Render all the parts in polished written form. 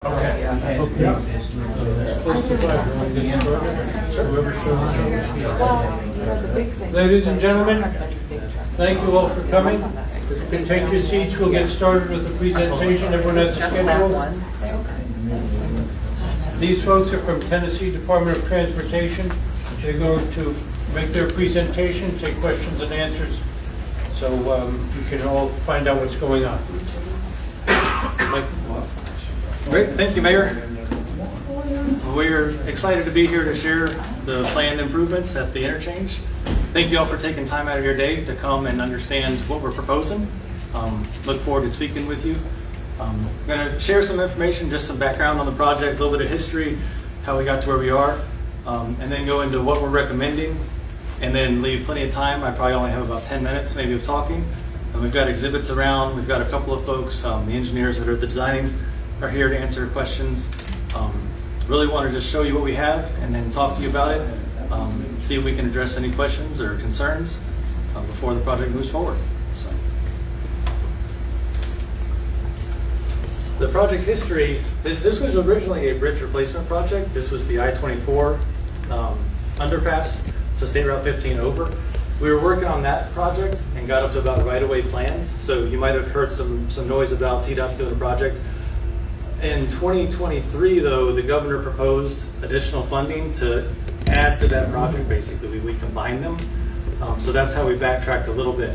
Okay. Ladies and gentlemen, thank you all for coming. If you can take your seats, we'll get started with the presentation. Everyone has a schedule. These folks are from Tennessee Department of Transportation. They're going to make their presentation, take questions and answers, so you can all find out what's going on. Great, thank you, Mayor. We're excited to be here to share the planned improvements at the interchange. Thank you all for taking time out of your day to come and understand what we're proposing. Look forward to speaking with you. I'm going to share some information, just some background on the project, a little bit of history, how we got to where we are, and then go into what we're recommending, and then leave plenty of time. I probably only have about 10 minutes maybe of talking. And we've got exhibits around. We've got a couple of folks, the engineers that are designing, are here to answer questions. Really want to just show you what we have and then talk to you about it, see if we can address any questions or concerns before the project moves forward. So, the project history, this was originally a bridge replacement project. This was the I-24 underpass, so State Route 15 over. We were working on that project and got up to about right-of-way plans, so you might have heard some noise about TDOT's doing a project. In 2023, though, the governor proposed additional funding to add to that project. Basically, we combined them. So that's how we backtracked a little bit.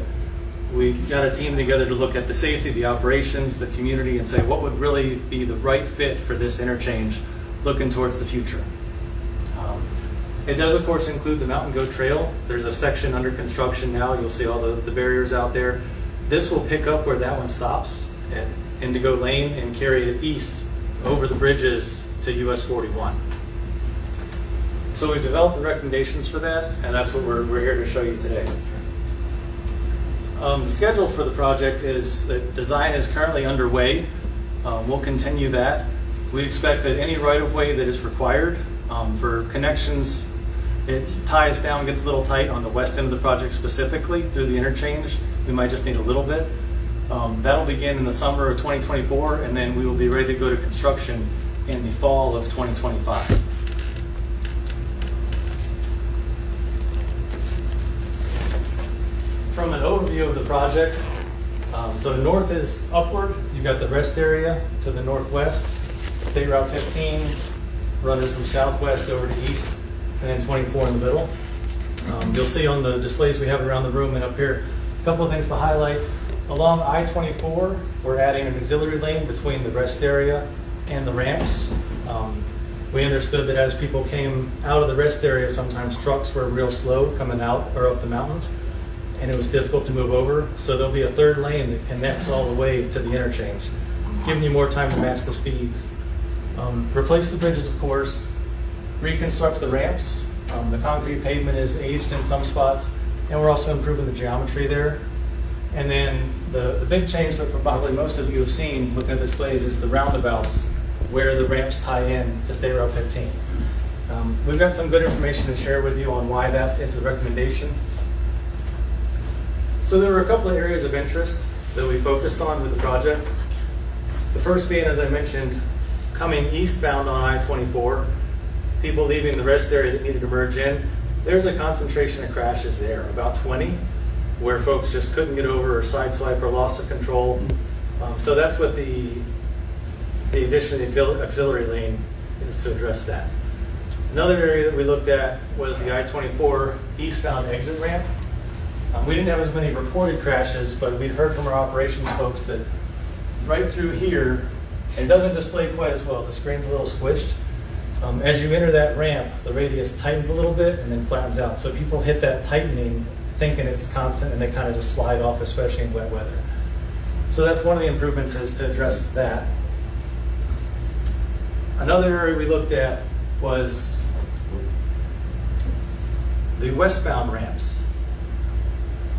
We got a team together to look at the safety, the operations, the community, and say what would really be the right fit for this interchange looking towards the future. It does, of course, include the Mountain Goat Trail. There's a section under construction now. You'll see all the barriers out there. This will pick up where that one stops at Indigo Lane and carry it east over the bridges to US 41. So we've developed the recommendations for that, and that's what we're here to show you today. The schedule for the project is that design is currently underway. We'll continue that. We expect that any right-of-way that is required for connections, it ties down, gets a little tight on the west end of the project specifically through the interchange. We might just need a little bit. That'll begin in the summer of 2024, and then we will be ready to go to construction in the fall of 2025. From an overview of the project, so north is upward. You've got the rest area to the northwest, State Route 15, running from southwest over to east, and then 24 in the middle. You'll see on the displays we have around the room and up here, a couple of things to highlight. Along I-24, we're adding an auxiliary lane between the rest area and the ramps. We understood that as people came out of the rest area, sometimes trucks were real slow coming out or up the mountain, and it was difficult to move over. So there'll be a third lane that connects all the way to the interchange, giving you more time to match the speeds. Replace the bridges, of course, reconstruct the ramps. The concrete pavement is aged in some spots, and we're also improving the geometry there. And then the big change that probably most of you have seen looking at displays is the roundabouts where the ramps tie in to State Route 15. We've got some good information to share with you on why that is the recommendation. So there were a couple of areas of interest that we focused on with the project. The first being, as I mentioned, coming eastbound on I-24, people leaving the rest area that needed to merge in. There's a concentration of crashes there, about 20. Where folks just couldn't get over or sideswipe or loss of control. So that's what the addition of the auxiliary lane is, to address that. Another area that we looked at was the I-24 eastbound exit ramp. We didn't have as many reported crashes, but we'd heard from our operations folks that right through here, it doesn't display quite as well. The screen's a little squished. As you enter that ramp, the radius tightens a little bit and then flattens out. So people hit that tightening thinking it's constant, and they kind of just slide off, especially in wet weather. So that's one of the improvements, is to address that. Another area we looked at was the westbound ramps.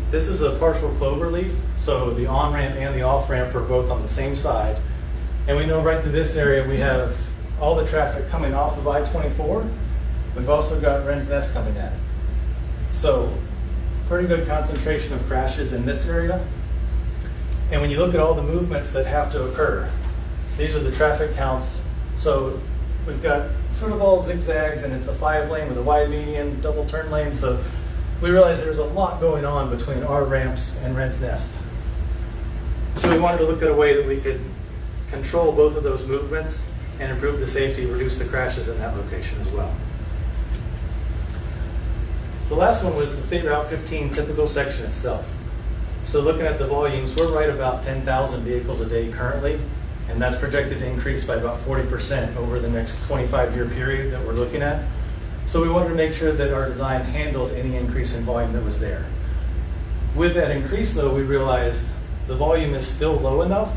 This is a partial clover leaf, so the on-ramp and the off-ramp are both on the same side. And we know right through this area we have all the traffic coming off of I-24. We've also got Wren's Nest coming in. So pretty good concentration of crashes in this area. And when you look at all the movements that have to occur, these are the traffic counts So we've got sort of all zigzags, and it's a 5-lane with a wide median, double turn lane. So we realized there's a lot going on between our ramps and Wren's Nest. So we wanted to look at a way that we could control both of those movements and improve the safety, reduce the crashes in that location as well. The last one was the State Route 15 typical section itself. So looking at the volumes, we're right about 10,000 vehicles a day currently, and that's projected to increase by about 40% over the next 25-year period that we're looking at. So we wanted to make sure that our design handled any increase in volume that was there. With that increase, though, we realized the volume is still low enough.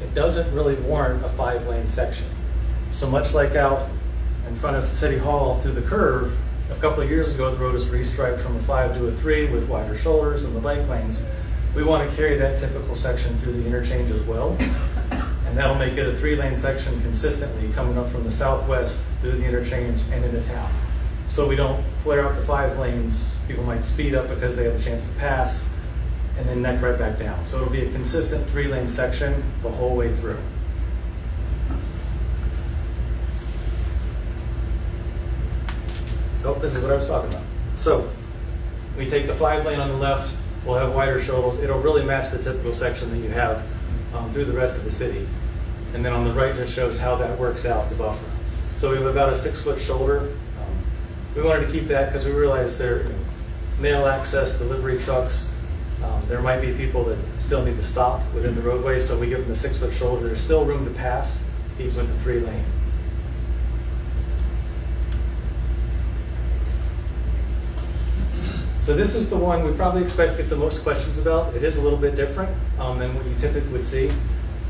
It doesn't really warrant a 5-lane section. So much like out in front of City Hall through the curve, a couple of years ago, the road was restriped from a 5 to a 3 with wider shoulders and the bike lanes. We want to carry that typical section through the interchange as well. And that'll make it a 3-lane section consistently coming up from the southwest through the interchange and into town. So we don't flare out to 5 lanes. People might speed up because they have a chance to pass and then neck right back down. So it'll be a consistent 3-lane section the whole way through. Oh, this is what I was talking about. So we take the 5-lane on the left, we'll have wider shoulders. It'll really match the typical section that you have through the rest of the city. And then on the right just shows how that works out, the buffer. So we have about a 6-foot shoulder. We wanted to keep that because we realized there are mail access, delivery trucks. There might be people that still need to stop within the roadway, so we give them the 6-foot shoulder. There's still room to pass, even with the 3-lane. So this is the one we probably expect to get the most questions about. It is a little bit different than what you typically would see.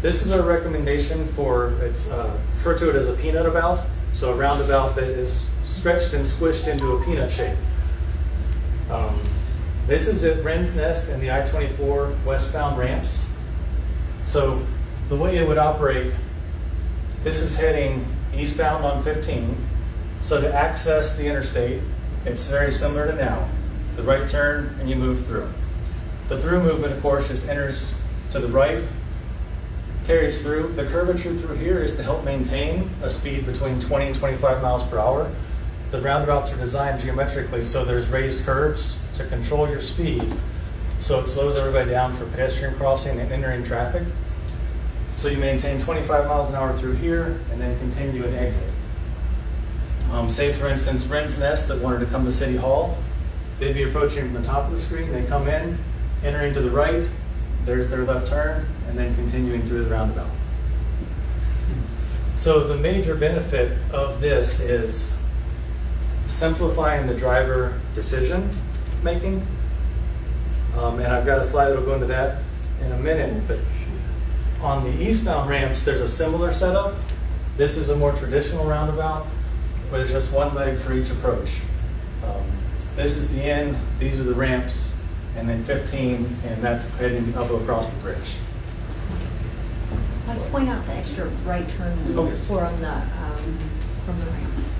This is our recommendation for, it's referred to it as a peanut about. So a roundabout that is stretched and squished into a peanut shape. This is at Wren's Nest and the I-24 westbound ramps. So the way it would operate, this is heading eastbound on 15. So to access the interstate, it's very similar to now. The right turn and you move through. The through movement, of course, just enters to the right, carries through. The curvature through here is to help maintain a speed between 20 and 25 miles per hour. The roundabouts are designed geometrically so there's raised curves to control your speed. So it slows everybody down for pedestrian crossing and entering traffic. So you maintain 25 miles an hour through here and then continue and exit. Say for instance, Wren's Nest that wanted to come to City Hall, they'd be approaching from the top of the screen, they come in, entering to the right, there's their left turn, and then continuing through the roundabout. So the major benefit of this is simplifying the driver decision making. And I've got a slide that'll go into that in a minute, but on the eastbound ramps, there's a similar setup. This is a more traditional roundabout, but it's just one leg for each approach. This is the end, these are the ramps, and then 15, and that's heading up across the bridge. I'll point out the extra right turn Oh, yes. from the ramps.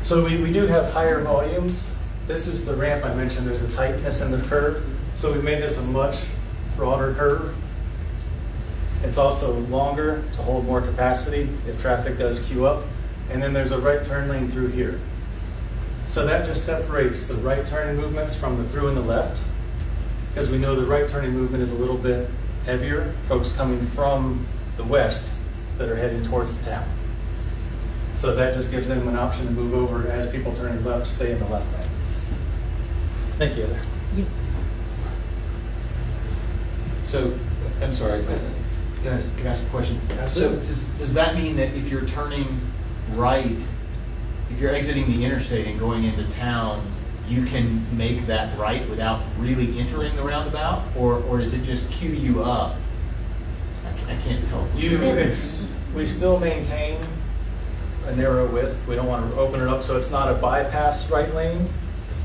So we do have higher volumes. This is the ramp I mentioned, there's a tightness in the curve. So we've made this a much broader curve. It's also longer to hold more capacity if traffic does queue up. And then there's a right turn lane through here. So that just separates the right turning movements from the through and the left, because we know the right turning movement is a little bit heavier, folks coming from the west that are heading towards the town. So that just gives them an option to move over as people turning left, stay in the left lane. Thank you, Heather. So, I'm sorry, can I ask a question? Absolutely. So does that mean that if you're turning right, if you're exiting the interstate and going into town, you can make that right without really entering the roundabout? Or does it just queue you up? I can't tell. We still maintain a narrow width. We don't want to open it up, so it's not a bypass right lane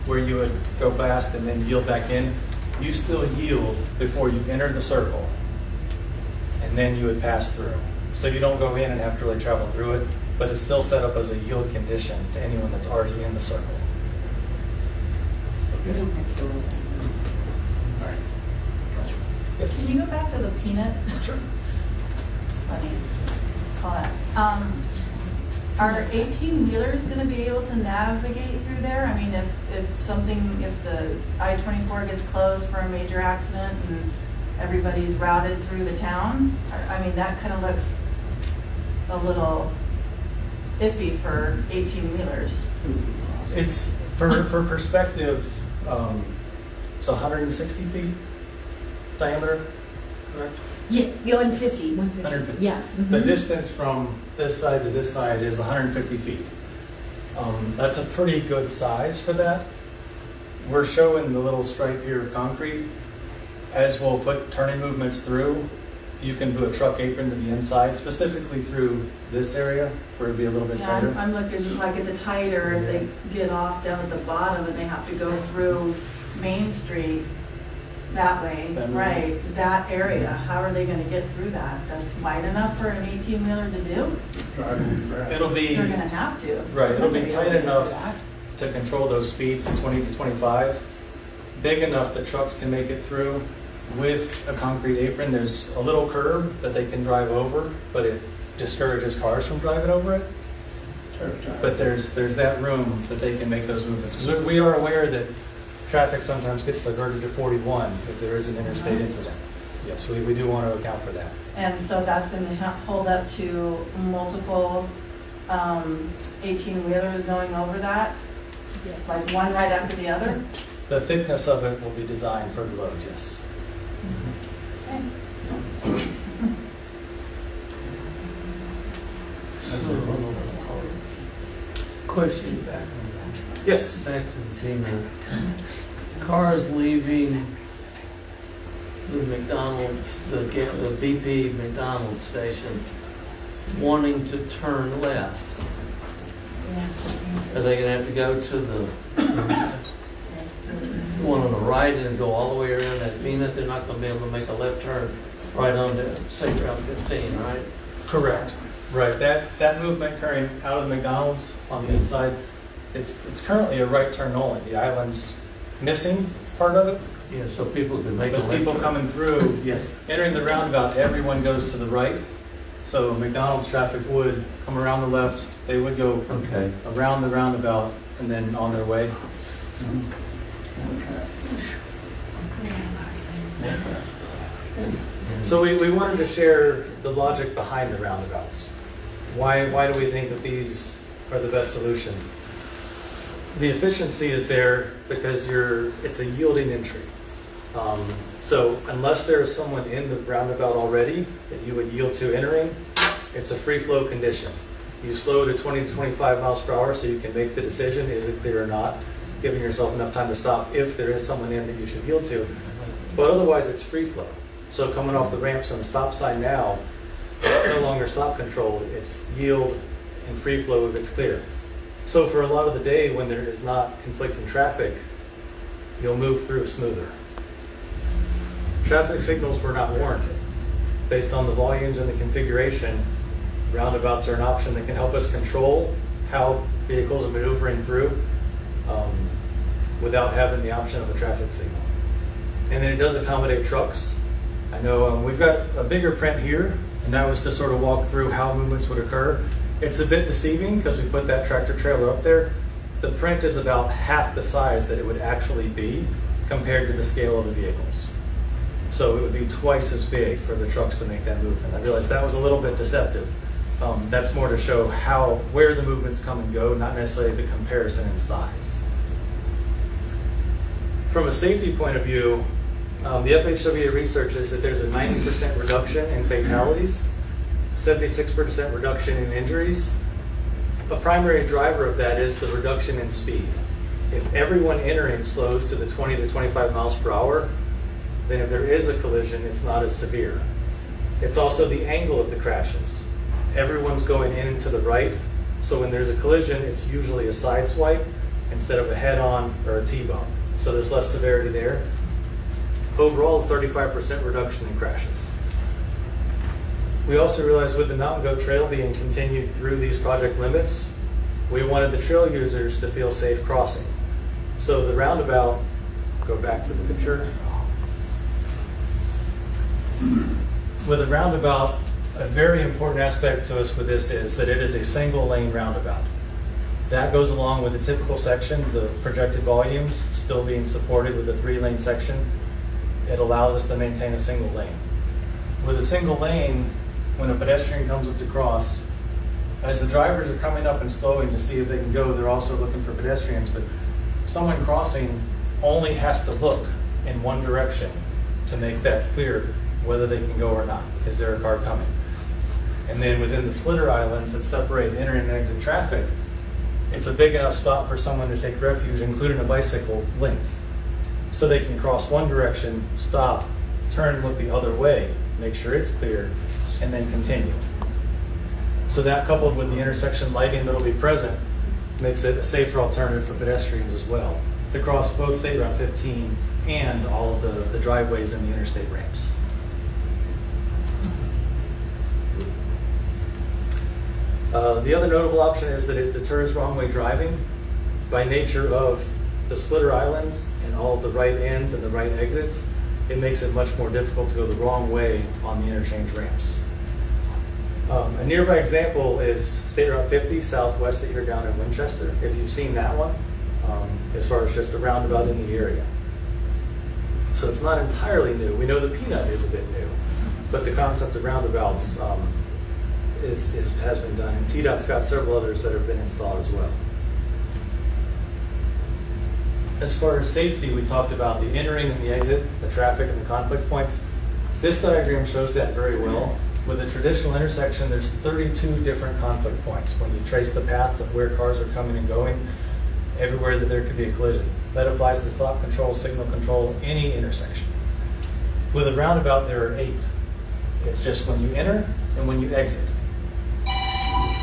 where you would go fast and then yield back in. You still yield before you enter the circle, and then you would pass through. So you don't go in and have to really travel through it, but it's still set up as a yield condition to anyone that's already in the circle. You don't have to go with this. All right. Gotcha. Yes? Can you go back to the peanut? Sure. It's funny. Caught. Are 18-wheelers gonna be able to navigate through there? I mean, if the I-24 gets closed for a major accident and everybody's routed through the town, I mean, that kind of looks a little iffy for 18-wheelers. It's, for perspective, it's 160 feet diameter, correct? Yeah, going 50, 150. 150. Yeah. The mhm. distance from this side to this side is 150 feet. That's a pretty good size for that. We're showing the little stripe here of concrete. As we'll put turning movements through, you can do a truck apron to the inside, specifically through this area where it'd be a little bit Yeah, tighter. I'm looking like at the tighter, if they get off down at the bottom and they have to go through Main Street that way, That way. right, that area, how are they gonna get through that? That's wide enough for an 18-wheeler to do? It'll be, They're gonna have to. right, it'll be They're tight gonna do enough that. to control those speeds of 20 to 25, big enough that trucks can make it through with a concrete apron. There's a little curb that they can drive over, but it discourages cars from driving over it. But there's that room that they can make those movements. Because we are aware that traffic sometimes gets diverted to 41 if there is an interstate incident. Yes, we do want to account for that. And so that's gonna hold up to multiple 18-wheelers going over that, Yes. like one right after the other? The thickness of it will be designed for the loads, yes. Okay. Question back Yes. to the payment. Cars leaving the McDonald's, the BP McDonald's station, wanting to turn left. Are they gonna have to go to the one on the right and then go all the way around that peanut? They're not gonna be able to make a left turn right onto State Route 15, right? Correct. Right. That movement occurring out of McDonald's on the east side, it's currently a right turn only. The island's missing part of it. Yeah, so people could make a But left people turn. coming through, yes, entering the roundabout, everyone goes to the right. So McDonald's traffic would come around the left, they would go Okay. around the roundabout and then on their way. So we wanted to share the logic behind the roundabouts. Why do we think that these are the best solution? The efficiency is there because it's a yielding entry. So unless there is someone in the roundabout already that you would yield to entering, it's a free flow condition. You slow to 20 to 25 miles per hour so you can make the decision, is it clear or not, giving yourself enough time to stop if there is someone in that you should yield to. But otherwise it's free flow. So coming off the ramps on the stop sign now, it's no longer stop controlled, it's yield and free flow if it's clear. So for a lot of the day when there is not conflicting traffic, you'll move through smoother. Traffic signals were not warranted. Based on the volumes and the configuration, roundabouts are an option that can help us control how vehicles are maneuvering through without having the option of a traffic signal. And then it does accommodate trucks. I know we've got a bigger print here, and that was to sort of walk through how movements would occur. It's a bit deceiving because we put that tractor trailer up there. The print is about half the size that it would actually be compared to the scale of the vehicles. So it would be twice as big for the trucks to make that movement. I realized that was a little bit deceptive. That's more to show where the movements come and go, not necessarily the comparison in size. From a safety point of view, the FHWA research is that there's a 90% reduction in fatalities, 76% reduction in injuries. A primary driver of that is the reduction in speed. If everyone entering slows to the 20 to 25 miles per hour, then if there is a collision, it's not as severe. It's also the angle of the crashes. Everyone's going in and to the right, so when there's a collision, it's usually a side swipe instead of a head-on or a T-bone. So there's less severity there. Overall, 35% reduction in crashes. We also realized with the Mountain Goat Trail being continued through these project limits, we wanted the trail users to feel safe crossing. So the roundabout, go back to the picture. With a roundabout A very important aspect to us with this is that it is a single lane roundabout. That goes along with the typical section, the projected volumes still being supported with a 3-lane section. It allows us to maintain a single lane. With a single lane, when a pedestrian comes up to cross, as the drivers are coming up and slowing to see if they can go, they're also looking for pedestrians, but someone crossing only has to look in one direction to make that clear whether they can go or not. Is there a car coming? And then within the splitter islands that separate entering and exit traffic, it's a big enough spot for someone to take refuge, including a bicycle length. So they can cross one direction, stop, turn and look the other way, make sure it's clear, and then continue. So that, coupled with the intersection lighting that'll be present, makes it a safer alternative for pedestrians as well, to cross both State Route 15 and all of the driveways and the interstate ramps. The other notable option is that it deters wrong-way driving. By nature of the splitter islands and all of the right ends and the right exits, it makes it much more difficult to go the wrong way on the interchange ramps. A nearby example is State Route 50 southwest of here down in Winchester, if you've seen that one, as far as just a roundabout in the area. So it's not entirely new. We know the peanut is a bit new, but the concept of roundabouts has been done, and TDOT's got several others that have been installed as well. As far as safety, we talked about the entering and the exit, the traffic and the conflict points. This diagram shows that very well. With a traditional intersection, there's 32 different conflict points when you trace the paths of where cars are coming and going, everywhere that there could be a collision. That applies to stop control, signal control, any intersection. With a roundabout, there are 8. It's just when you enter and when you exit.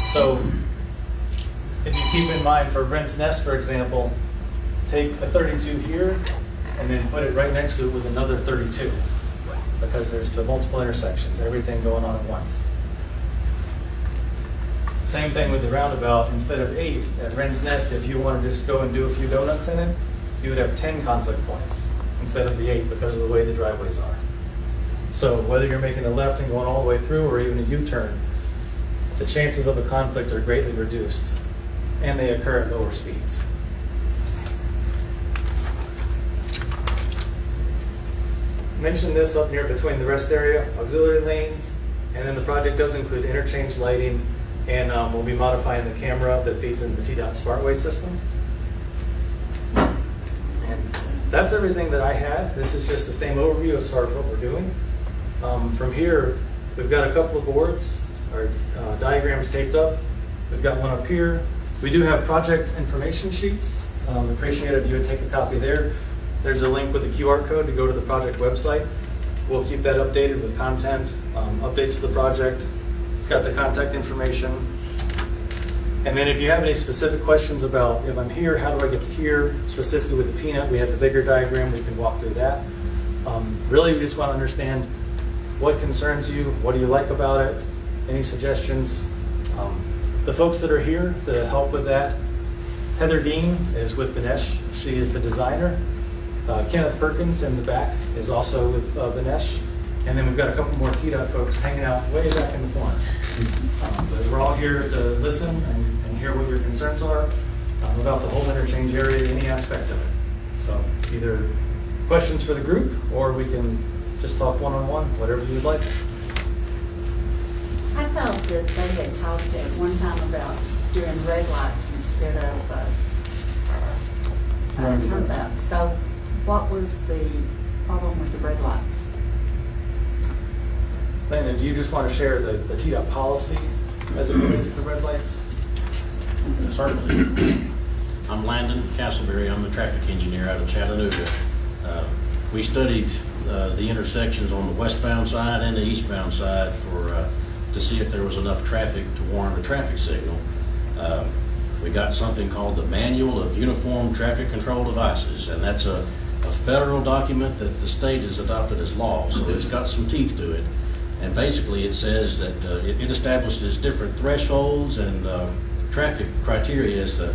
So if you keep in mind for Brent's Nest, for example, take a 32 here and then put it right next to it with another 32, because there's the multiple intersections, everything going on at once. Same thing with the roundabout. Instead of 8 at Wren's Nest, if you wanted to just go and do a few donuts in it, you would have 10 conflict points instead of the 8 because of the way the driveways are. So whether you're making a left and going all the way through or even a U-turn, the chances of a conflict are greatly reduced, and they occur at lower speeds. Mentioned this up near between the rest area, auxiliary lanes, and then the project does include interchange lighting, and we'll be modifying the camera that feeds into the TDOT Smartway system. And that's everything that I had. This is just the same overview as far as what we're doing. From here, we've got a couple of boards, or diagrams taped up. We've got one up here. We do have project information sheets. Appreciate it if you would take a copy there. There's a link with a QR code to go to the project website. We'll keep that updated with content, updates to the project. It's got the contact information. And then if you have any specific questions about, if I'm here, how do I get to here? Specifically with the peanut, we have the bigger diagram, we can walk through that. Really, we just want to understand what concerns you, what do you like about it, any suggestions. The folks that are here to help with that, Heather Dean is with Benesh. She is the designer. Kenneth Perkins in the back is also with Benesh. And then we've got a couple more TDOT folks hanging out way back in the corner. But we're all here to listen and hear what your concerns are about the whole interchange area, any aspect of it. So either questions for the group, or we can just talk one-on-one, whatever you would like. I thought that they had talked at one time about doing red lights instead of turnabout. So what was the problem with the red lights? Landon, do you just want to share the TDOT policy as it relates to red lights? Certainly. I'm Landon Castleberry. I'm the traffic engineer out of Chattanooga. We studied the intersections on the westbound side and the eastbound side to see if there was enough traffic to warrant a traffic signal. We got something called the Manual of Uniform Traffic Control Devices, and that's a federal document that the state has adopted as law, so it's got some teeth to it. And basically it says that it establishes different thresholds and traffic criteria as to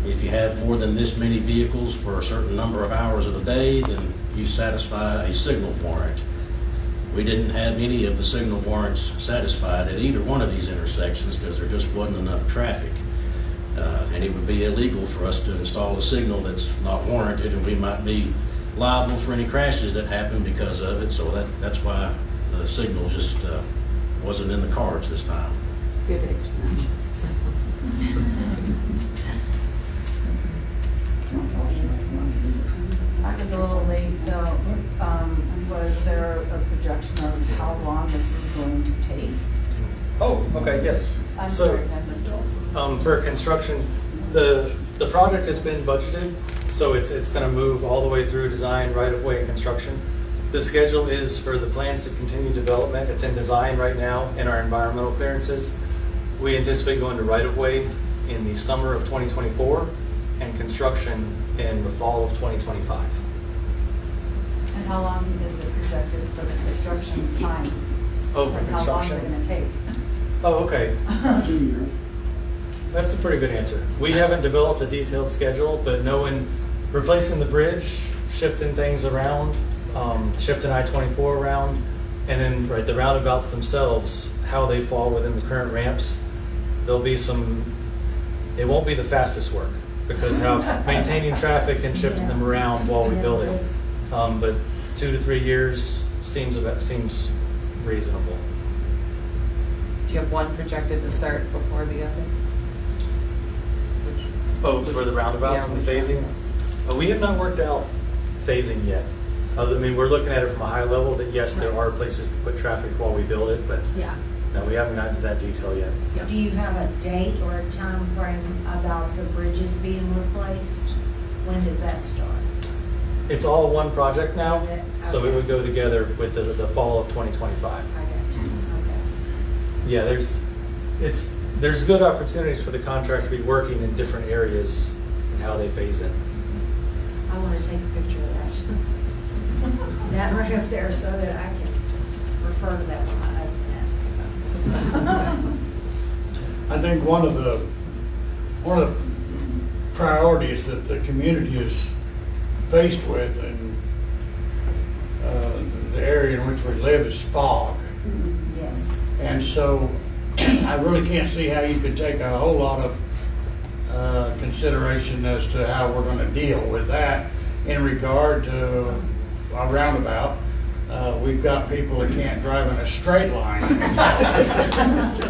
if you have more than this many vehicles for a certain number of hours of the day, then you satisfy a signal warrant. We didn't have any of the signal warrants satisfied at either one of these intersections because there just wasn't enough traffic. And it would be illegal for us to install a signal that's not warranted, and we might be liable for any crashes that happen because of it. So that's why the signal just wasn't in the cards this time. Good explanation. I was a little late, so was there a projection of how long this was going to take? Oh, okay, yes. I'm So, sorry, I missed it. for construction, the project has been budgeted, so it's going to move all the way through design, right-of-way, and construction. The schedule is for the plans to continue development. It's in design right now in our environmental clearances. We anticipate going to right-of-way in the summer of 2024 and construction in the fall of 2025. And how long is it projected for the construction time? Oh, for Or how long is construction? it gonna take? Oh, okay. That's a pretty good answer. We haven't developed a detailed schedule, but knowing replacing the bridge, shifting things around, shifting I-24 around, and then the roundabouts themselves, how they fall within the current ramps, there'll be some, it won't be the fastest work because how maintaining traffic and shifting them around while we build it. But 2 to 3 years seems reasonable. Do you have one projected to start before the other? Oh, for the roundabouts Yeah, and the phasing? We have not worked out phasing yet. I mean, we're looking at it from a high level that yes, there are places to put traffic while we build it, but Yeah. no, we haven't gotten to that detail yet. Do you have a date or a time frame about the bridges being replaced? When does that start? It's all one project now, Is it? so it Okay. would go together with the fall of 2025. I got you, okay. Yeah, there's good opportunities for the contract to be working in different areas and how they phase it. I want to take a picture of that. That right up there so that I can refer to that when my husband asks me about it. I think one of the priorities that the community is faced with in the area in which we live is fog. Yes. And so I really can't see how you could take a whole lot of consideration as to how we're going to deal with that in regard to a roundabout. We've got people that can't drive in a straight line. And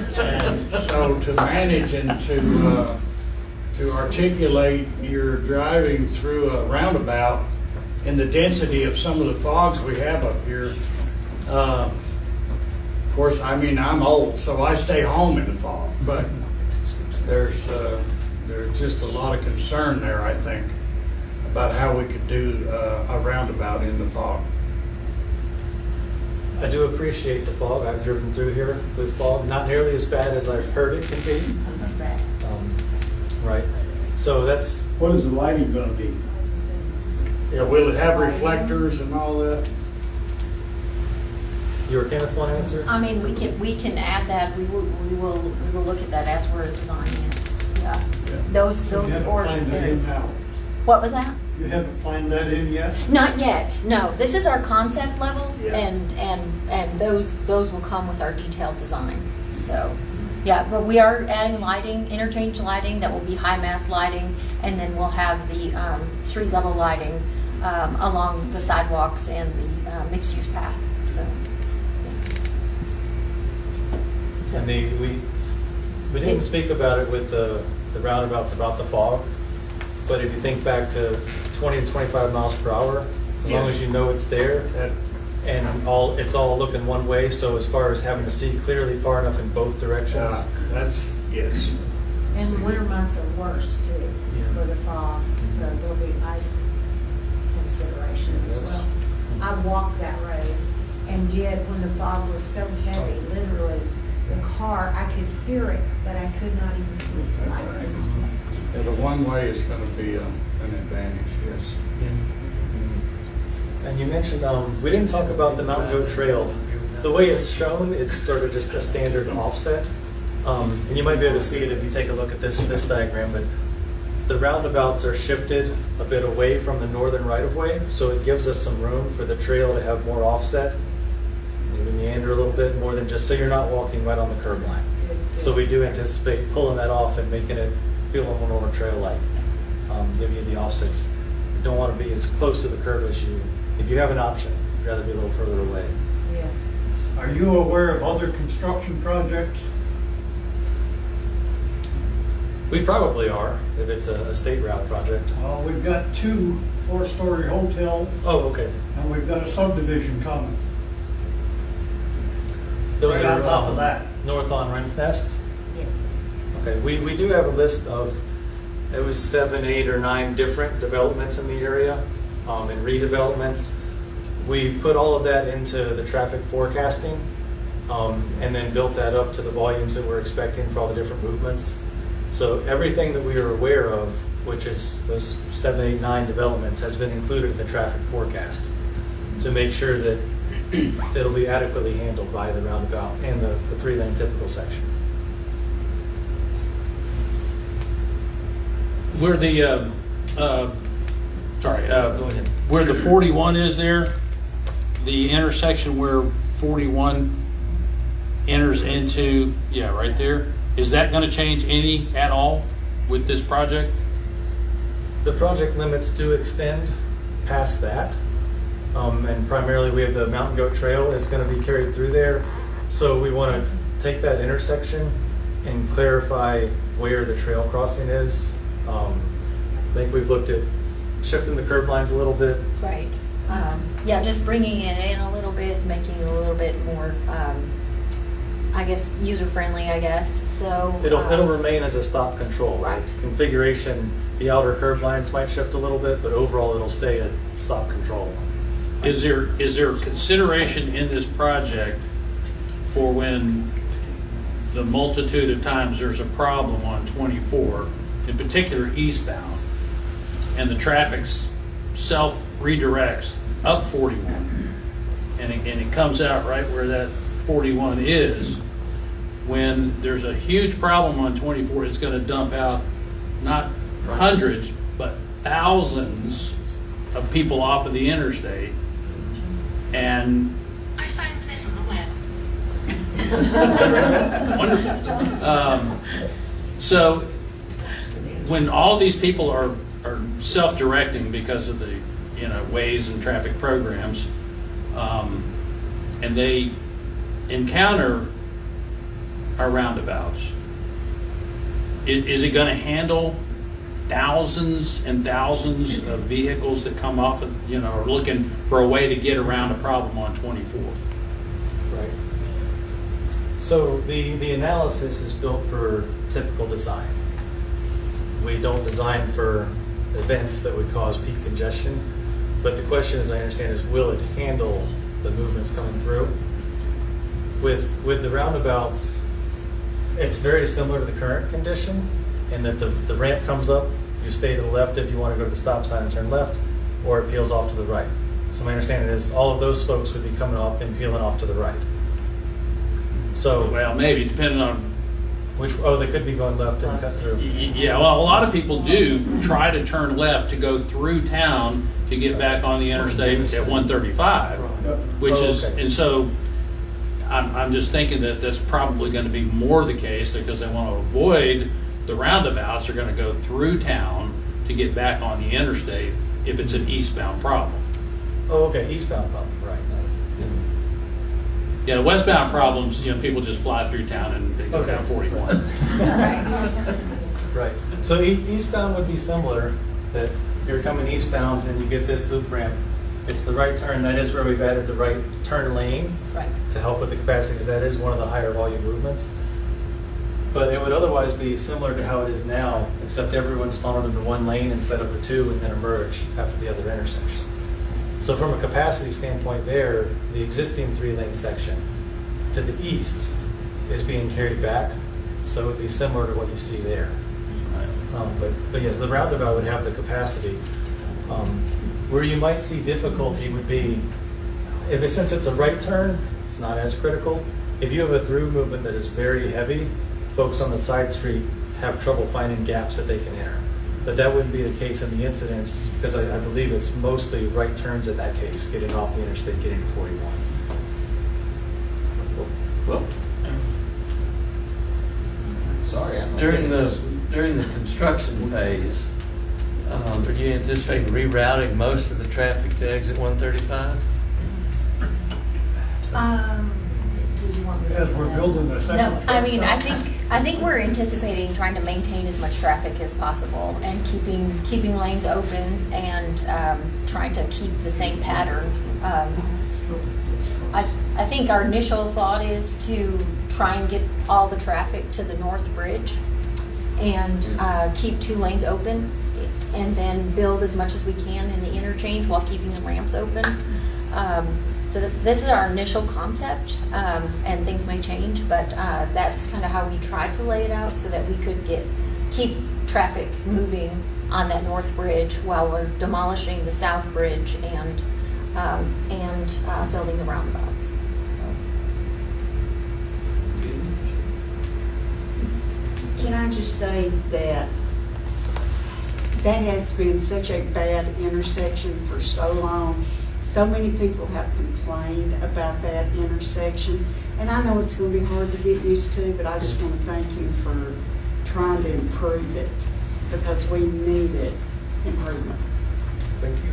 so to manage and to articulate your driving through a roundabout in the density of some of the fogs we have up here, of course, I mean, I'm old, so I stay home in the fog, but there's just a lot of concern there, I think, about how we could do a roundabout in the fog. I do appreciate the fog. I've driven through here with fog, not nearly as bad as I've heard it can be. That's bad. Right. So that's, What is the lighting gonna be? Yeah, will it have reflectors and all that? you or Kenneth want to answer? I mean, we can add that. We will look at that as we're designing it. Yeah. Those You haven't planned that in areas. now? What was that? You haven't planned that in yet? Not yet. No. This is our concept level, Yeah. and those will come with our detailed design. So, yeah. But we are adding lighting, interchange lighting that will be high mast lighting, and then we'll have the street level lighting along the sidewalks and the mixed use path. So. And we didn't speak about it with the roundabouts about the fog, but if you think back to 20 to 25 miles per hour, as long as you know it's there, and it's all looking one way, so as far as having to see clearly far enough in both directions. That's, yes. And the winter months are worse too for the fog, so there'll be ice consideration as well. I walked that road and did when the fog was so heavy, literally the car, I could hear it, but I could not even see its lights. Yeah, the one-way is going to be an advantage, yes. And you mentioned, we didn't talk about the Mountain Goat Trail. The way it's shown is sort of just a standard offset. And you might be able to see it if you take a look at this diagram, but the roundabouts are shifted a bit away from the northern right-of-way, so it gives us some room for the trail to have more offset. meander a little bit more than just so you're not walking right on the curb line. So we do anticipate pulling that off and making it feel a little more trail-like, give you the offsets. You don't want to be as close to the curb as you, if you have an option, you'd rather be a little further away. Yes. Are you aware of other construction projects? We probably are, if it's a state route project. We've got 2 4-story hotels, Oh, okay. and we've got a subdivision coming. Those Right are on top of that. north on Wren's Nest. Yes. Okay, we do have a list of, it was 7, 8, or 9 different developments in the area, and redevelopments. We put all of that into the traffic forecasting, and then built that up to the volumes that we're expecting for all the different movements. So everything that we are aware of, which is those 7, 8, 9 developments, has been included in the traffic forecast to make sure that it'll be adequately handled by the roundabout and the 3-lane typical section. Where the, go ahead. Where the 41 is there, the intersection where 41 enters into, yeah, right there, is that going to change any at all with this project? The project limits do extend past that. And primarily we have the Mountain Goat Trail is going to be carried through there. So we want to take that intersection and clarify where the trail crossing is. I think we've looked at shifting the curb lines a little bit. Right. Yeah, just bringing it in a little bit, making it a little bit more, I guess, user-friendly, I guess. So It'll remain as a stop control. Right. Configuration, the outer curb lines might shift a little bit, but overall it'll stay at stop control. Is there consideration in this project for when the multitude of times there's a problem on 24, in particular eastbound, and the traffic's self-redirects up 41, and it comes out right where that 41 is, when there's a huge problem on 24, it's going to dump out not hundreds, but thousands of people off of the interstate. And I found this on the web. wonderful. So when all these people are self-directing because of the ways and traffic programs, and they encounter our roundabouts, is it going to handle thousands and thousands of vehicles that come off of, are looking for a way to get around a problem on 24? Right. So the analysis is built for typical design. We don't design for events that would cause peak congestion, but the question, as I understand, is will it handle the movements coming through? With the roundabouts, it's very similar to the current condition in that the ramp comes up, you stay to the left if you want to go to the stop sign and turn left, or it peels off to the right. So my understanding is all of those folks would be coming up and peeling off to the right. So, well, maybe depending on they could be going left and cut through. Yeah, well, a lot of people do try to turn left to go through town to get back on the interstate at 135, which is, and so I'm just thinking that that's probably going to be more the case because they want to avoid the roundabouts. They're going to go through town to get back on the interstate if it's an eastbound problem. Oh, okay, eastbound problem, right. Yeah, the westbound problems, people just fly through town and they go down 41. Right. So eastbound would be similar, that you're coming eastbound and you get this loop ramp. It's the right turn. That is where we've added the right turn lane to help with the capacity, because that is one of the higher volume movements. But it would otherwise be similar to how it is now, except everyone's funneled into one lane instead of the two and then emerge after the other intersection. So from a capacity standpoint there, the existing 3-lane section to the east is being carried back, so it would be similar to what you see there. But yes, the roundabout would have the capacity. Where you might see difficulty would be, since it's a right turn, it's not as critical. If you have a through movement that is very heavy, folks on the side street have trouble finding gaps that they can enter. But that wouldn't be the case in the incidents, because I believe it's mostly right turns in that case, getting off the interstate, getting to 41. Well, sorry. During the construction phase, are you anticipating rerouting most of the traffic to exit 135? Did you want me to? As we're building the second. No, I truck mean, stop. I think we're anticipating trying to maintain as much traffic as possible and keeping lanes open and trying to keep the same pattern. I think our initial thought is to try and get all the traffic to the North Bridge and keep 2 lanes open and then build as much as we can in the interchange while keeping the ramps open. So this is our initial concept, and things may change, but that's kind of how we tried to lay it out so that we could keep traffic moving on that North Bridge while we're demolishing the South Bridge and building the roundabouts. So. Can I just say that has been such a bad intersection for so long. So many people have complained about that intersection, and I know it's going to be hard to get used to, but I just want to thank you for trying to improve it, because we needed improvement. Thank you.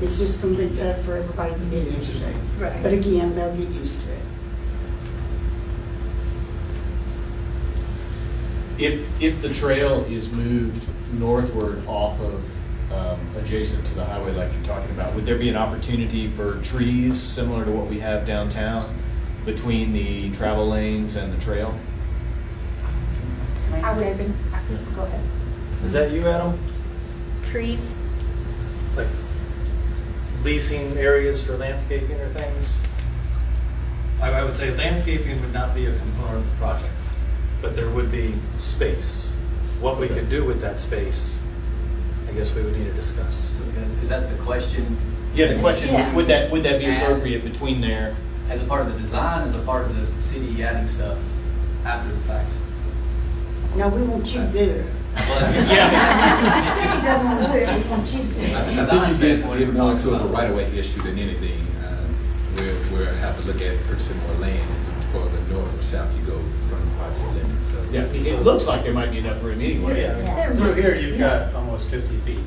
It's just going to be tough for everybody to get used to. Right. But again, they'll get used to it. If the trail is moved northward off of adjacent to the highway like you're talking about, would there be an opportunity for trees similar to what we have downtown between the travel lanes and the trail? Go ahead. Is that you, Adam? Trees? Like leasing areas for landscaping or things? I would say landscaping would not be a component of the project, but there would be space. What we could do with that space, I guess we would need to discuss. Is that the question? Yeah, the question, Yeah. would that be appropriate between there? As a part of the design, as a part of the city adding stuff after the fact? No, we want you to do it. Well, that's, The city doesn't want to do it, we want you to do it. that's a I design think standpoint. you we're get more talking into a about. right-of-way issue than anything. We'll have to look at purchasing more land for the north or south you go from the project limit. So Yeah, it looks like there might be enough room anyway. Yeah. Through here, you've got almost 50 feet.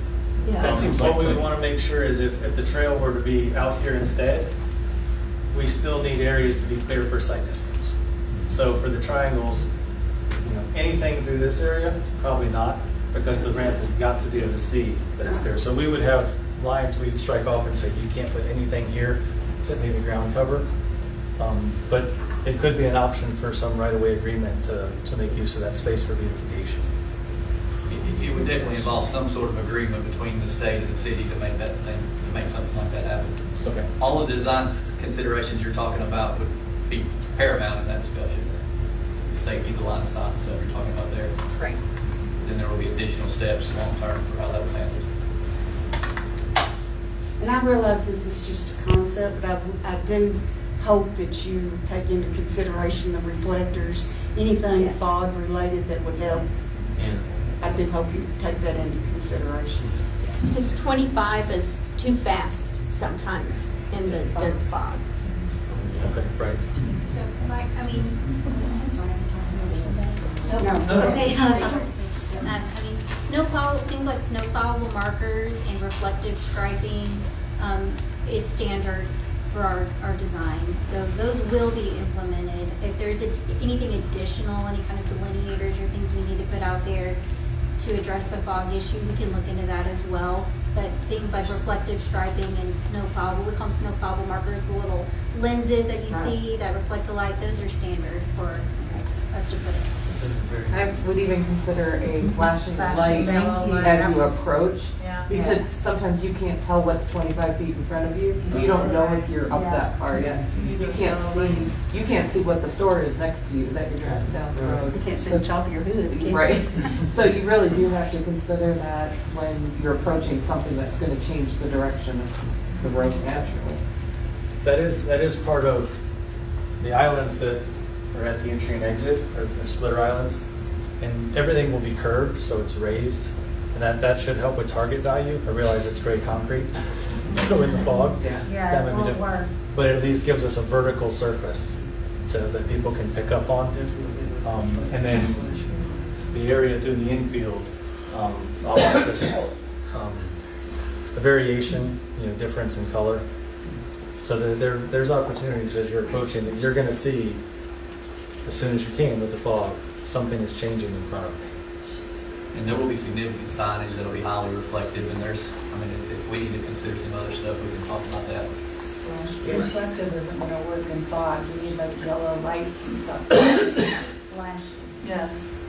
Yeah. That seems what we would want to make sure is if the trail were to be out here instead, we still need areas to be clear for sight distance. So for the triangles, anything through this area, probably not, because the ramp has got to be able to see that it's clear. So we would have lines we'd strike off and say, you can't put anything here except maybe ground cover. But it could be an option for some right-of-way agreement to make use of that space for beautification. It would definitely involve some sort of agreement between the state and the city to make that thing, to make something like that happen. Okay. All of the design considerations you're talking about would be paramount in that discussion. The safety, the line of sight stuff you're talking about there. Right. Then there will be additional steps long term for how that was handled. And I realize this is just a concept, but I do hope that you take into consideration the reflectors, anything Yes. fog related that would help. I do hope you take that into consideration. Because 25 is too fast sometimes in the dense fog. Okay, right. So, like, I mean, I'm sorry, I'm talking over somebody. No. Okay, I mean, snowplow, things like snowplowable markers and reflective striping is standard for our design. So those will be implemented. If there's anything additional, any kind of delineators or things we need to put out there to address the fog issue, we can look into that as well. But things like reflective striping and snowplow, we call them snowplowable markers, the little lenses that you see that reflect the light, those are standard for us to put in. I would even consider a flashing Flashing light yellow light. as you approach, Yeah. because sometimes you can't tell what's 25 feet in front of you. You don't know if you're up that far yet. You can't see what the store is next to you that you're driving down the road. You can't see the top of your hood. Right. So you really do have to consider that when you're approaching something that's going to change the direction of the road naturally. That is part of the islands that are at the entry and exit, or splitter islands, and everything will be curved, so it's raised, and that should help with target value. I realize it's gray concrete, so in the fog, Yeah, that it might be won't work. but it at least gives us a vertical surface that people can pick up on. And then the area through the infield, I'll have this a variation, difference in color. So there's opportunities as you're approaching that you're going to see as soon as you can with the fog, something is changing in front of you. And there will be significant signage that'll be highly reflective, and if we need to consider some other stuff, we can talk about that. Reflective isn't gonna work in fogs, you need like yellow lights and stuff. Flashing. Yes.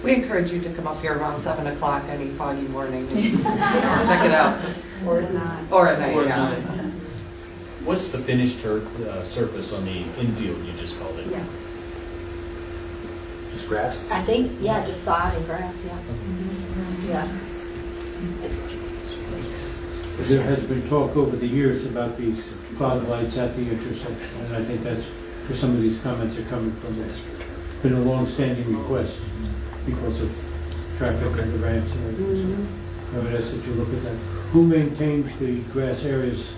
We encourage you to come up here around 7 o'clock any foggy morning and check it out. Or at night. Or at night, yeah. What's the finished surface on the infield, you just called it? Yeah. Just grass? I think, yeah, just sod and grass, yeah. Yeah. There has been talk over the years about these fog lights at the intersection, and I think that's where some of these comments are coming from. It's been a long-standing request because of traffic and the ramps and everything. So I would ask that you look at that. Who maintains the grass areas?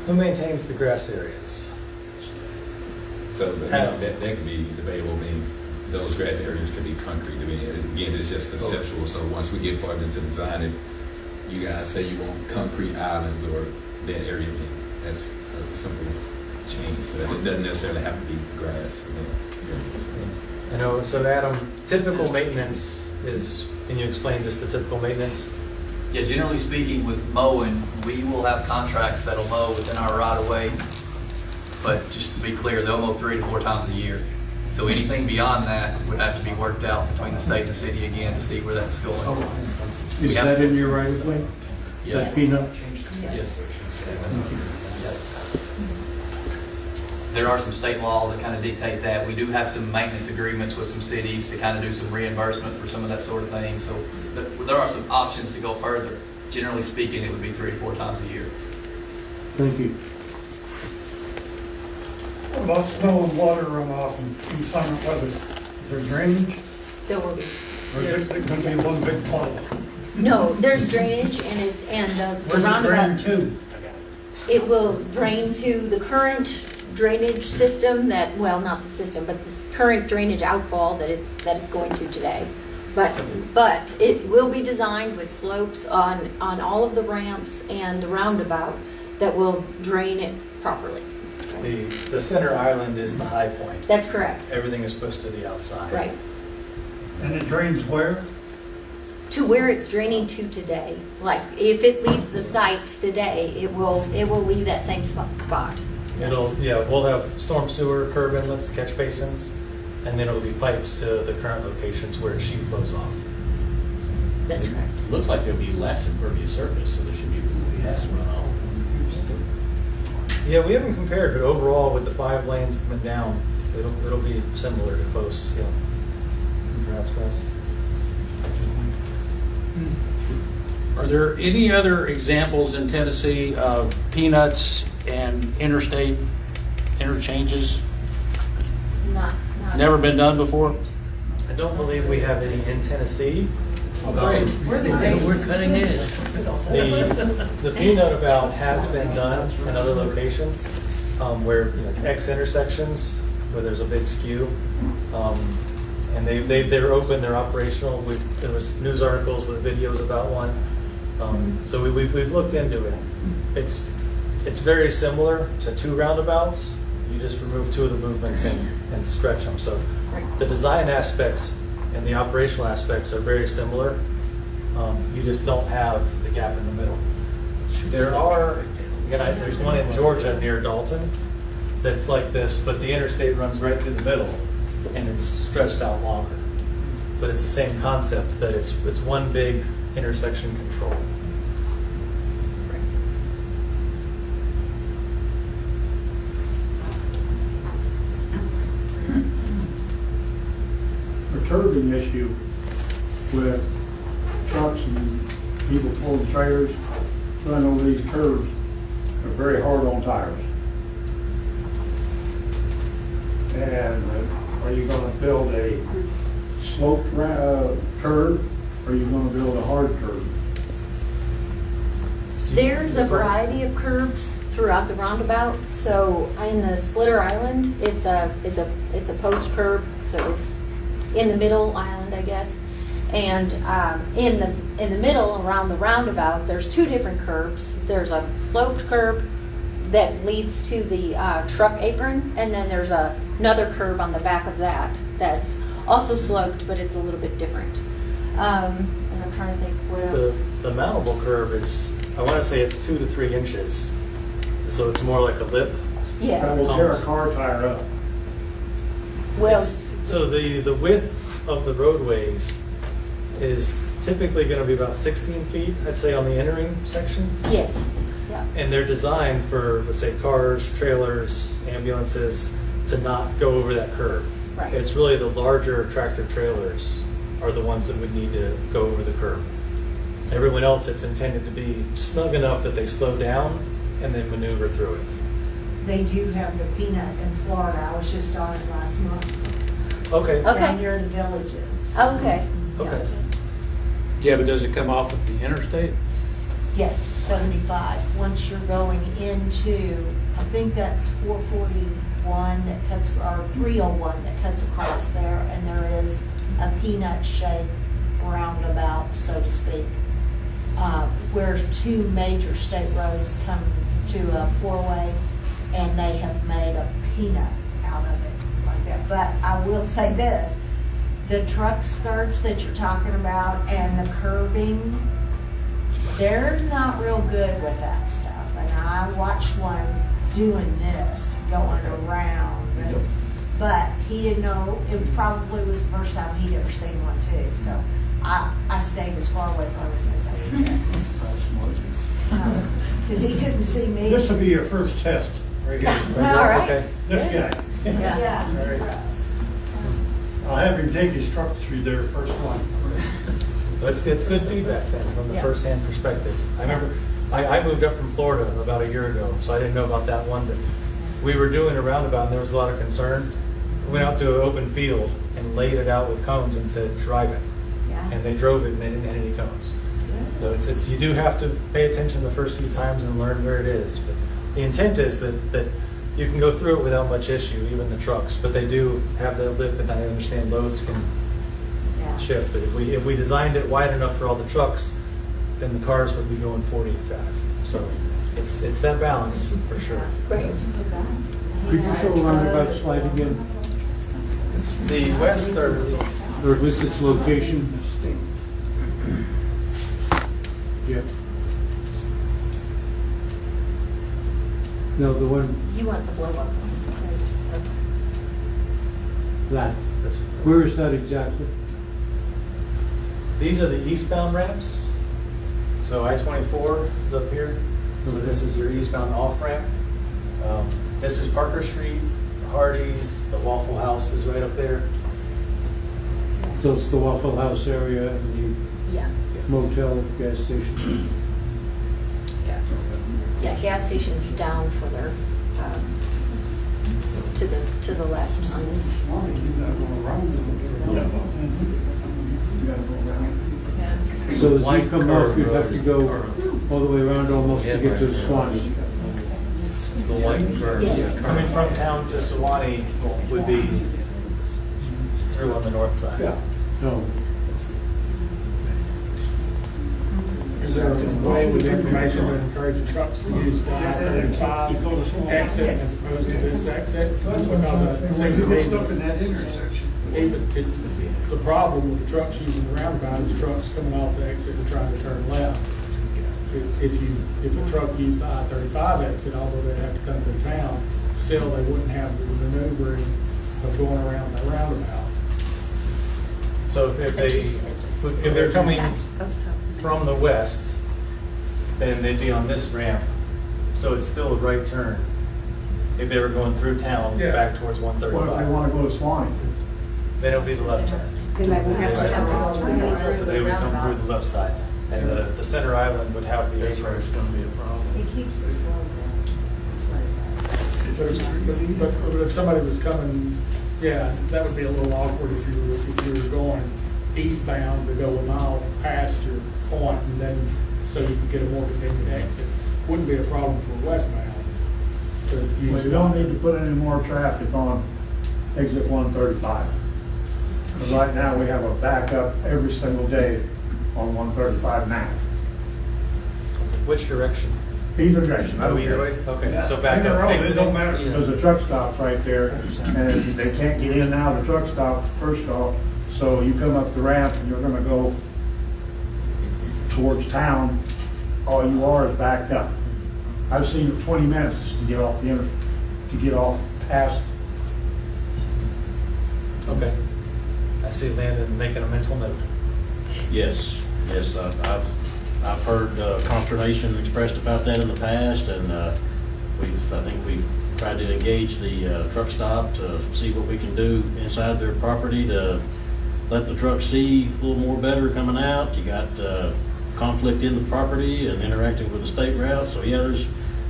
Who maintains the grass areas? So that could be debatable. I mean, those grass areas could be concrete. I mean, again, it's just conceptual. So once we get farther into design, if you guys say you want concrete islands or that area, I mean, that's a simple change. So it doesn't necessarily have to be grass. I know. So Adam, typical maintenance is. Can you explain just the typical maintenance? Yeah, generally speaking, with mowing, we will have contracts that'll mow within our right of way. But just to be clear, they'll mow 3 to 4 times a year. So anything beyond that would have to be worked out between the state and the city again to see where that's going. Is that in your right of way? Yes. That peanut? Yes. There are some state laws that kind of dictate that. We do have some maintenance agreements with some cities to kind of do some reimbursement for some of that sort of thing. So there are some options to go further. Generally speaking, it would be 3 to 4 times a year. Thank you. What about snow and water runoff in inclement weather? Is there drainage? There will be. Or is it going to be one big puddle? No, there's drainage and the Where does it drain roundabout. to? It will drain to the current drainage system that, well, not the system, but this current drainage outfall that it's going to today. But it will be designed with slopes on all of the ramps and the roundabout that will drain it properly. So, The center island is the high point. that's correct. Everything is pushed to the outside. Right. And it drains where? To where it's draining to today. Like if it leaves the site today, it will leave that same spot. We'll have storm sewer, curb inlets, catch basins, and then it'll be pipes to the current locations where sheet flows off. That's correct. It looks like there'll be less impervious surface, so there should be less runoff. Yeah, we haven't compared, but overall with the 5 lanes coming down, it'll be similar to close, perhaps less. Are there any other examples in Tennessee of peanuts and interstate interchanges? Not Never been done before? I don't believe we have any in Tennessee. Great. We're cutting edge. The peanut about has been done in other locations where X intersections where there's a big skew, and they're open, they're operational. There was news articles with videos about one, so we've looked into it. It's very similar to 2 roundabouts. You just remove 2 of the movements and stretch them. So the design aspects and the operational aspects are very similar. You just don't have the gap in the middle. There's one in Georgia near Dalton that's like this, but the interstate runs right through the middle and it's stretched out longer. But it's the same concept that it's one big intersection control. The curbing issue with trucks and people pulling trailers running over these curbs are very hard on tires. And are you going to build a sloped curb, or are you going to build a hard curb? There's a variety of curbs throughout the roundabout. So in the Splitter Island, it's a post curb, so it's in the middle island, I guess. And in the middle around the roundabout, there's two different curbs. There's a sloped curb that leads to the truck apron, and then there's another curb on the back of that that's also sloped, but it's a little bit different. And I'm trying to think what else. The mountable curb is, I want to say it's 2 to 3 inches, so it's more like a lip. Yeah. That will tear a car tire up. Well, so the width of the roadways is typically going to be about 16 feet, I'd say, on the entering section. yes. Yeah. And they're designed for, let's say, cars, trailers, ambulances, to not go over that curb. Right. It's really the larger tractor trailers are the ones that would need to go over the curb. Everyone else, it's intended to be snug enough that they slow down and then maneuver through it. They do have the peanut in Florida. I was just on it last month. Okay. Down near the villages. Okay. Okay. Yeah, but does it come off at the interstate? Yes, 75. Once you're going into, I think that's 441 that cuts, or 301 that cuts across there, and there is a peanut-shaped roundabout, so to speak, where two major state roads come to a four-way, and they have made a peanut out of it like that. But I will say this, the truck skirts that you're talking about and the curbing, they're not real good with that stuff. And I watched one doing this, going around. But he didn't know, it probably was the first time he'd ever seen one too. So I stayed as far away from him as I could. Because he couldn't see me. This will be your first test. Right here. All right. Okay. This guy. Yeah. I'll have him take his truck through there first one. It's good feedback then from the Yeah. first-hand perspective. I remember I moved up from Florida about a year ago, so I didn't know about that one, but we were doing a roundabout and there was a lot of concern. We went out to an open field and laid it out with cones and said, drive it. Yeah. And they drove it and they didn't hit any cones. So it's you do have to pay attention the first few times and learn where it is. But the intent is that you can go through it without much issue, even the trucks. But they do have that lip, and I understand loads can shift. But if we designed it wide enough for all the trucks, then the cars would be going 45. So it's that balance for sure. Great. Could you show a roundabout slide again? It's the west or the east? Or at least its location? Yeah. No, the one, You want the blow up one. Okay. that. Where is that exactly? These are the eastbound ramps. So I-24 is up here. So this is your eastbound off-ramp. This is Parker Street, Hardee's, the Waffle House is right up there. So it's the Waffle House area and Yeah. the motel, gas station. Yeah, gas station's down further, to the left on this. So as you come off, you'd have to go all the way around almost to get to the Swanee. The white curve. Yes. Coming from town to Sewanee would be through on the north side. Yeah. No. Is there a way with information to encourage trucks to use the I-35 exit as opposed to this exit? Because it seems to me the problem with the trucks using the roundabout is trucks coming off the exit and trying to turn left. If a truck used the I-35 exit, although they'd have to come through town, still they wouldn't have the maneuvering of going around the roundabout. So if they're coming from the west, then they'd be on this ramp. So it's still a right turn. If they were going through town back towards 135. What if they want to go to Swanee? Then it'll be the left turn. Then they would have to go So they would come through the left side. And the center island would have the apron. It's going to be a problem. It keeps the flow down. But if somebody was coming, that would be a little awkward if you were going eastbound to go a mile past your point and then so you could get a more convenient exit. Wouldn't be a problem for westbound to use. Well, you don't need to put any more traffic on exit 135. Because right now, we have a backup every single day on 135 now. Which direction? Either direction, I Oh, don't either care. way? Okay, Yeah. so back Either up, road, exit. it don't matter, because the truck stop's right there, and they can't get in and out of the truck stop first off, so you come up the ramp and you're gonna go towards town, all you are is backed up. I've seen it 20 minutes to get off to get off past. Okay. I see Landon making a mental note. Yes, I've heard consternation expressed about that in the past, and I think we've tried to engage the truck stop to see what we can do inside their property to let the truck see a little more better coming out. You got conflict in the property and interacting with the state route, so yeah,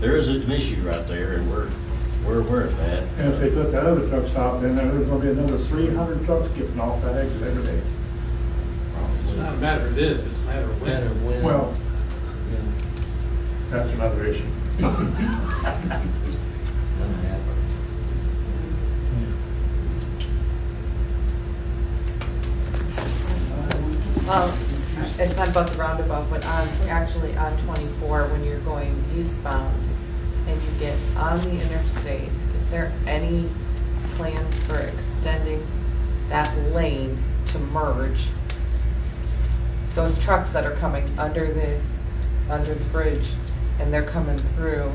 there is an issue right there, and we're aware of that. And if they put that other truck stop in there, there's gonna be another 300 trucks getting off that exit every day. It's not a matter of if, it's a matter of when. Well, that's another issue. It's not about the roundabout, but actually on 24, when you're going eastbound and you get on the interstate, is there any plans for extending that lane to merge those trucks that are coming under the bridge and they're coming through,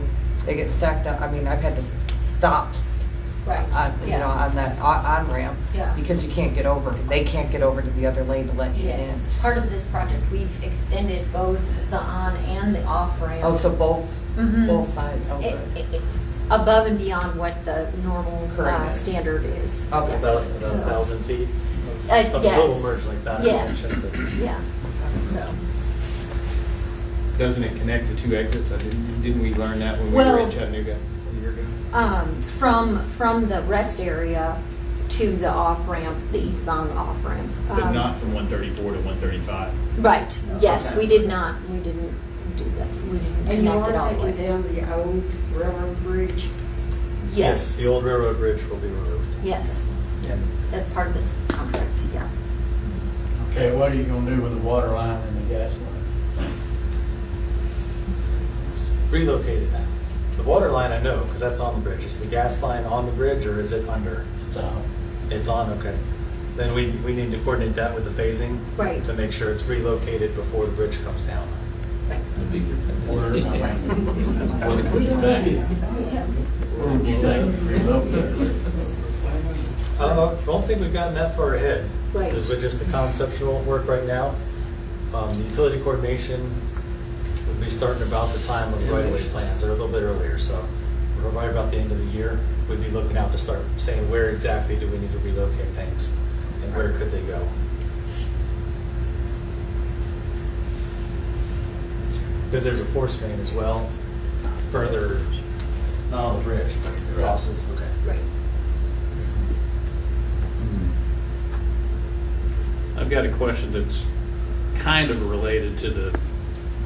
they get stacked up? I mean, I've had to stop Right. you know, on that on-ramp Yeah. because you can't get over. They can't get over to the other lane to let you in. Yes, part of this project, we've extended both the on and the off ramp. Oh, so both Mhm. sides, oh, good. Above and beyond what the normal Correct. standard is. Okay. Yes. About So- 1,000 feet of yes. total merge like that. Yes, yeah, so. Doesn't it connect the two exits? Didn't we learn that when we Well- were in Chattanooga a year ago? From the rest area to the off-ramp, the eastbound off-ramp. But not from 134 to 135? Right, yes, Okay. we didn't do that, we didn't And you connect it all are the way. taking down the old railroad bridge? Yes. The old railroad bridge will be removed. Yes, that's part of this contract, yeah. Okay, what are you gonna do with the water line and the gas line? Relocated. The water line I know, because that's on the bridge. Is the gas line on the bridge or is it under? It's on. It's on, okay. Then we need to coordinate that with the phasing. Right. To make sure it's relocated before the bridge comes down. Right. Where would you think relocate? I don't think we've gotten that far ahead. Right. Because with just the conceptual work right now, the utility coordination would be starting about the time of right-of-way plans, or a little bit earlier. So we're right about the end of the year. We'd be looking out to start saying where exactly do we need to relocate things, and where could they go. Because there's a force main as well, further, not on the bridge, but crosses. Okay. Right. I've got a question that's kind of related to the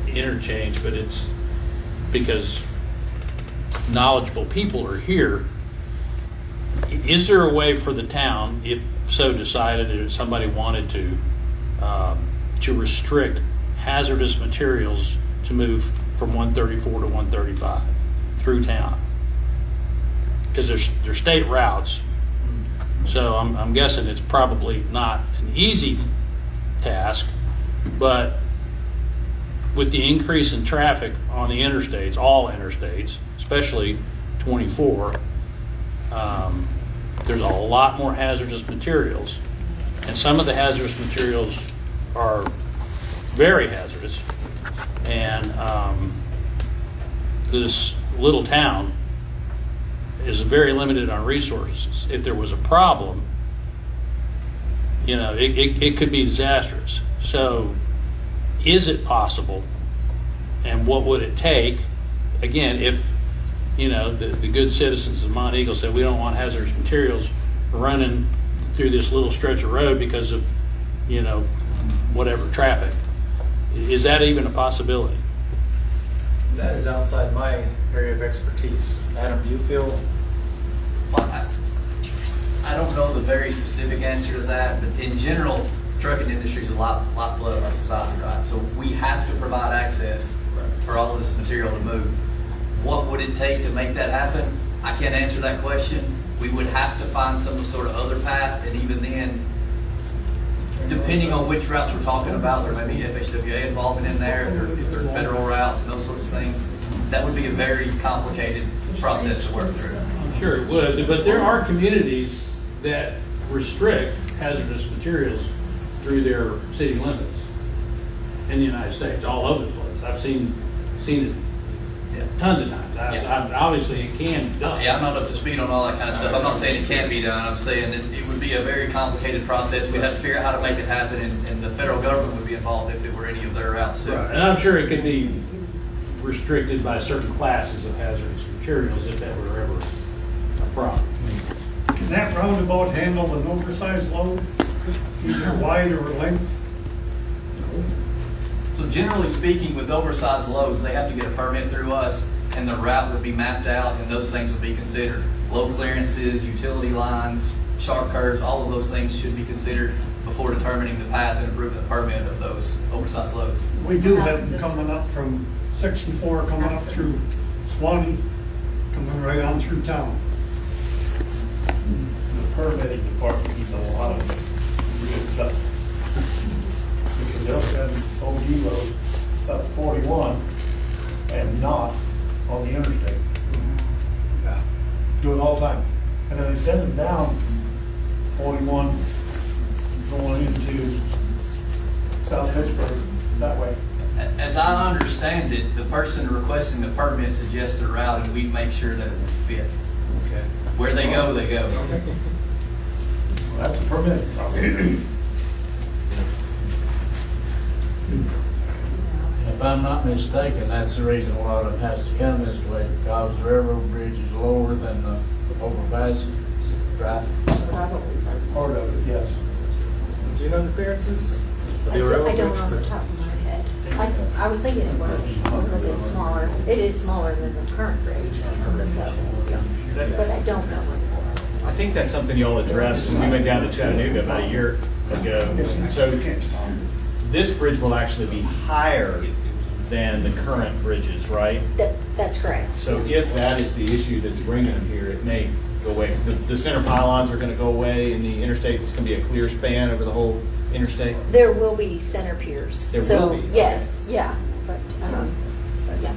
interchange, but it's because knowledgeable people are here. Is there a way for the town, if so decided, if somebody wanted to restrict hazardous materials to move from 134 to 135 through town? Because they're state routes, so I'm guessing it's probably not an easy task, but with the increase in traffic on the interstates, all interstates, especially 24, there's a lot more hazardous materials, and some of the hazardous materials are very hazardous, and this little town is very limited on resources. If there was a problem, you know, it could be disastrous. So is it possible, and what would it take, again, if, you know, the good citizens of Mont Eagle said we don't want hazardous materials running through this little stretch of road because of, you know, whatever traffic. Is that even a possibility? That is outside my area of expertise. Adam, do you feel? Well, I don't know the very specific answer to that, but in general, the trucking industry is a lot below our society, right? So we have to provide access for all of this material to move. What would it take to make that happen? I can't answer that question. We would have to find some sort of other path, and even then, depending on which routes we're talking about, there may be FHWA involvement in there, if they're federal routes and those sorts of things. That would be a very complicated process to work through. I'm sure it would, but there are communities that restrict hazardous materials through their city limits in the United States, all over the place. I've seen it tons of times. Obviously, it can be done. Yeah, I'm not up to speed on all that kind of stuff. I'm not saying it can't be done. I'm saying it would be a very complicated process. We'd have to figure out how to make it happen, and the federal government would be involved if it were any of their routes too. Right. And I'm sure it could be restricted by certain classes of hazardous materials if that were ever a problem. Can that roundabout handle an oversized load, either wide or length? So generally speaking, with oversized loads, they have to get a permit through us, and the route would be mapped out, and those things would be considered. Low clearances, utility lines, sharp curves, all of those things should be considered before determining the path and approving the permit of those oversized loads. We do have them coming up from 64, coming up through Swanee, coming right on through town. The permitting department needs a lot of real stuff. Because they'll send OG loads up 41 and not on the interstate. Yeah. Do it all the time. And then they send them down 41 going into South Pittsburgh that way. As I understand it, the person requesting the permit suggests a route, and we make sure that it will fit. Okay. Where they go, they go. Well, that's a permit. If I'm not mistaken, that's the reason a lot of it has to come this way, because the railroad bridge is lower than the overpass, right? Part of it, yes. Do you know the clearances? I don't know off the top of my head. I was thinking it was it smaller. It is smaller than the current bridge, so, but I don't know. I think that's something y'all addressed when we went down to Chattanooga about a year ago. So this bridge will actually be higher than the current bridges, right? That's correct. So if that is the issue that's bringing them here, it may go away. The center pylons are going to go away, and the interstate is going to be a clear span over the whole interstate. There will be center piers. There so, will be. Yes, yeah, but yeah.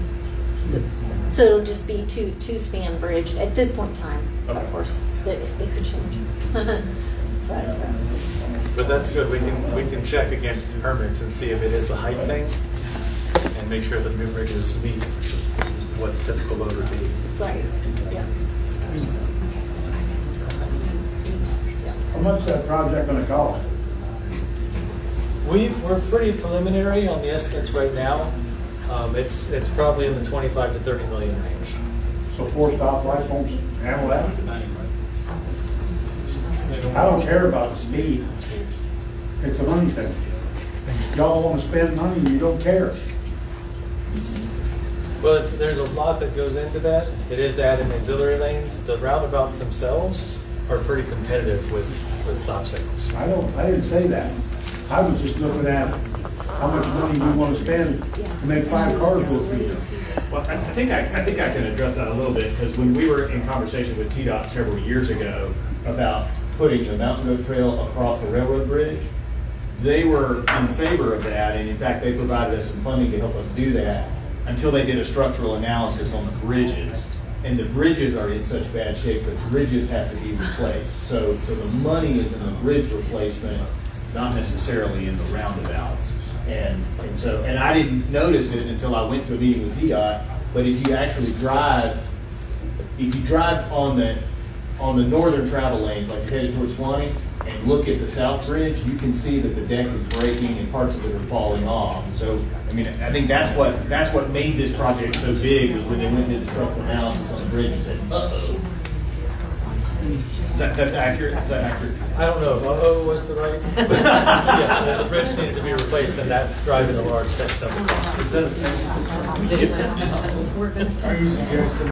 So it'll just be two span bridge at this point in time. Okay. Of course, it could change. But that's good. We can check against the permits and see if it is a height thing, and make sure the new bridges meet what the typical load would be. Right. Yeah. How much is that project going to cost? We're pretty preliminary on the estimates right now. It's probably in the 25 to 30 million range. So 4 stoplights won't handle that? I don't care about the speed. It's a money thing. Y'all want to spend money, you don't care. Well, there's a lot that goes into that. It is adding auxiliary lanes. The roundabouts themselves are pretty competitive with stop signals. I didn't say that. I was just looking at how much money we want to spend to make 5 cars go through there. Well, I think I can address that a little bit, because when we were in conversation with TDOT several years ago about putting the Mountain Road Trail across the railroad bridge, they were in favor of that, and in fact, they provided us some funding to help us do that until they did a structural analysis on the bridges. And the bridges are in such bad shape that bridges have to be replaced. So the money is in the bridge replacement, not necessarily in the roundabouts. And I didn't notice it until I went to a meeting with TDOT, but if you actually drive on the northern travel lanes, like headed towards Swanee, and look at the South Bridge, you can see that the deck is breaking and parts of it are falling off. So, I mean, I think that's what made this project so big, was when they went and did the structural analysis on the bridge and said, uh-oh. That's accurate? Is that accurate? I don't know if 00 was the right. Yes, the bridge needs to be replaced, and that's driving a large section of the cost. Are you suggesting